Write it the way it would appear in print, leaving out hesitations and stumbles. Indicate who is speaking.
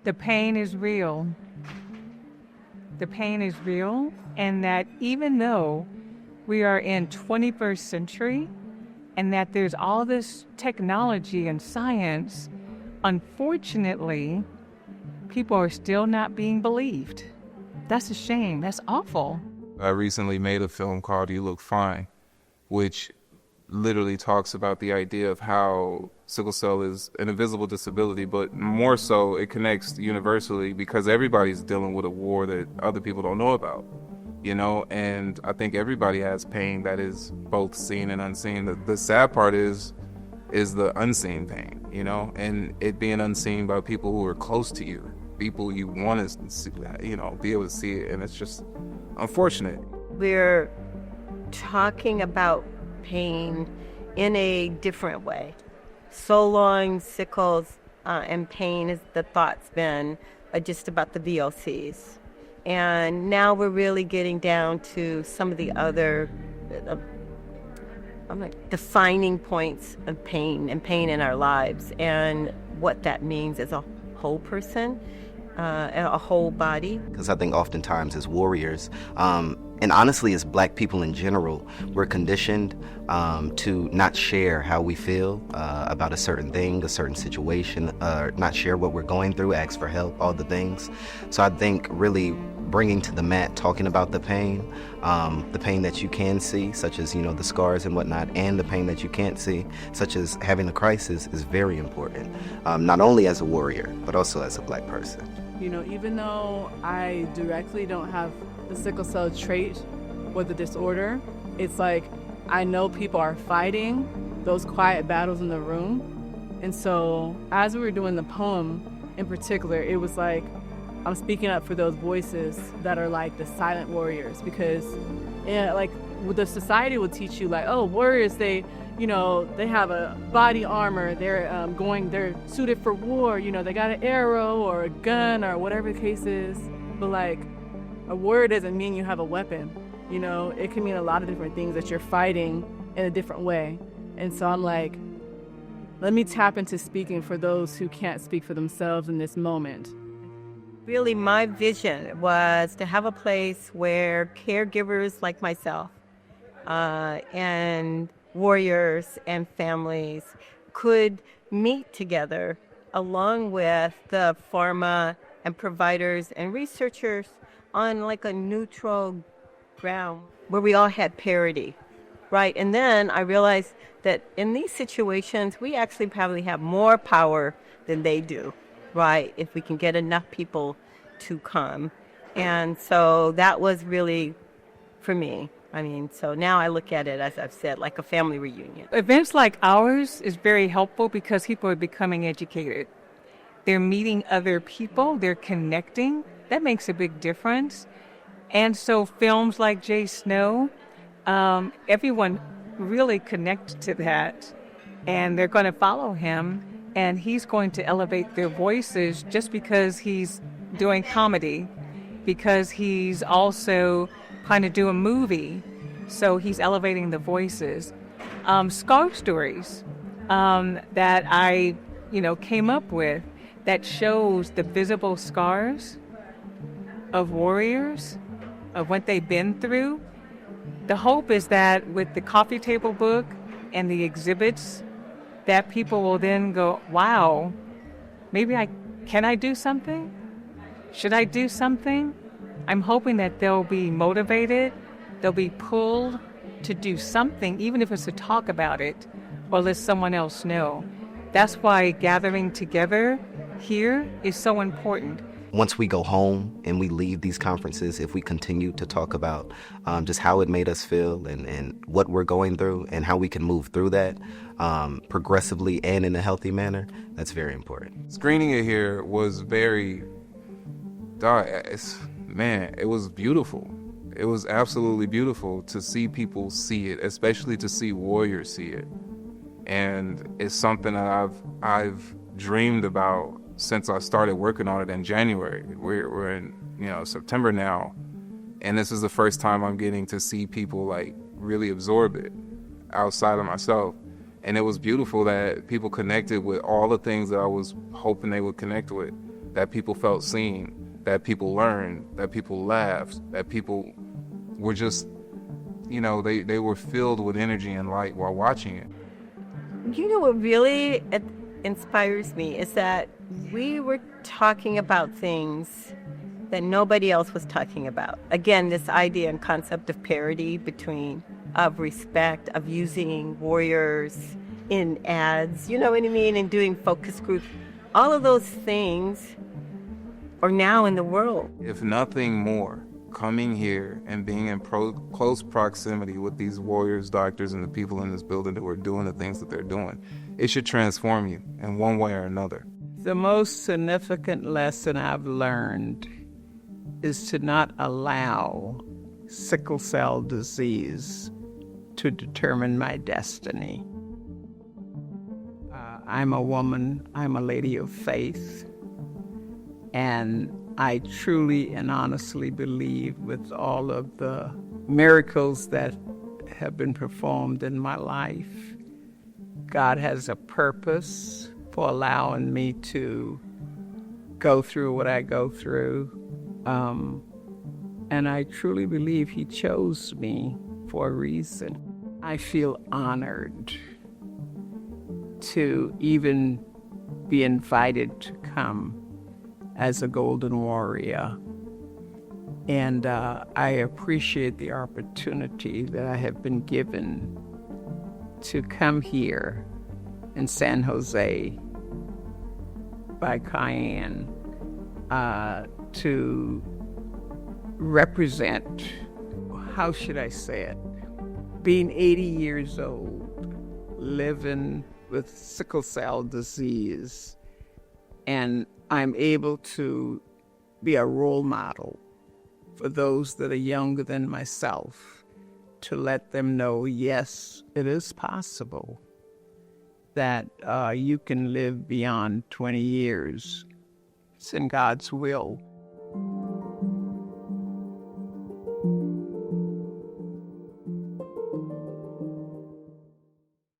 Speaker 1: The pain is real. The pain is real, and that even though we are in 21st century and that there's all this technology and science, unfortunately, people are still not being believed. That's a shame. That's awful.
Speaker 2: I recently made a film called You Look Fine, which literally talks about the idea of how sickle cell is an invisible disability, but more so it connects universally because everybody's dealing with a war that other people don't know about, you know, and I think everybody has pain that is both seen and unseen. The sad part is the unseen pain, you know, and it being unseen by people who are close to you, people you want to see, you know, be able to see it, and it's just unfortunate.
Speaker 3: We're talking about pain in a different way. So long, sickles and pain, is the thought's been just about the VOCs. And now we're really getting down to some of the other defining points of pain and pain in our lives and what that means as a whole person, a whole body.
Speaker 4: Because I think oftentimes as warriors, and honestly as Black people in general, we're conditioned to not share how we feel about a certain thing, a certain situation, not share what we're going through, ask for help, all the things. So I think really bringing to the mat, talking about the pain that you can see, such as, you know, the scars and whatnot, and the pain that you can't see, such as having a crisis, is very important, not only as a warrior, but also as a Black person.
Speaker 5: You know, even though I directly don't have the sickle cell trait or the disorder, it's like I know people are fighting those quiet battles in the room. And so as we were doing the poem in particular, it was like I'm speaking up for those voices that are like the silent warriors, because like the society will teach you like, oh, warriors, they have a body armor, they're suited for war, you know, they got an arrow or a gun or whatever the case is. But like, a warrior doesn't mean you have a weapon, you know, it can mean a lot of different things, that you're fighting in a different way. And so I'm like, let me tap into speaking for those who can't speak for themselves in this moment.
Speaker 3: Really, my vision was to have a place where caregivers like myself and warriors and families could meet together along with the pharma and providers and researchers on like a neutral ground where we all had parity, right? And then I realized that in these situations, we actually probably have more power than they do, right? If we can get enough people to come. And so that was really, for me, I mean, so now I look at it, as I've said, like a family reunion.
Speaker 1: Events like ours is very helpful because people are becoming educated. They're meeting other people, they're connecting. That makes a big difference. And so films like Jay Snow, everyone really connects to that, and they're going to follow him, and he's going to elevate their voices just because he's doing comedy, because he's also trying to do a movie, so he's elevating the voices. Scar stories that I, came up with that shows the visible scars of warriors, of what they've been through. The hope is that with the coffee table book and the exhibits, that people will then go, wow, can I do something? Should I do something? I'm hoping that they'll be motivated, they'll be pulled to do something, even if it's to talk about it or let someone else know. That's why gathering together here is so important.
Speaker 4: Once we go home and we leave these conferences, if we continue to talk about just how it made us feel and what we're going through and how we can move through that progressively and in a healthy manner, that's very important.
Speaker 2: Screening it here was it was beautiful. It was absolutely beautiful to see people see it, especially to see warriors see it. And it's something that I've dreamed about since I started working on it in January. We're in September now, and this is the first time I'm getting to see people like really absorb it outside of myself. And it was beautiful that people connected with all the things that I was hoping they would connect with. that people felt seen, that people learned, that people laughed, that people were just, they were filled with energy and light while watching it.
Speaker 3: You know what really inspires me is that we were talking about things that nobody else was talking about. Again, this idea and concept of parity of respect, of using warriors in ads, you know what I mean, and doing focus groups. All of those things are now in the world.
Speaker 2: If nothing more, coming here and being in close proximity with these warriors, doctors, and the people in this building that were doing the things that they're doing, it should transform you in one way or another.
Speaker 6: The most significant lesson I've learned is to not allow sickle cell disease to determine my destiny. I'm a woman, I'm a lady of faith, and I truly and honestly believe with all of the miracles that have been performed in my life, God has a purpose for allowing me to go through what I go through. And I truly believe He chose me for a reason. I feel honored to even be invited to come as a Golden Warrior. And I appreciate the opportunity that I have been given to come here in San Jose by Cayenne to represent, how should I say it, being 80 years old, living with sickle cell disease, and I'm able to be a role model for those that are younger than myself, to let them know, yes, it is possible that you can live beyond 20 years. It's in God's will.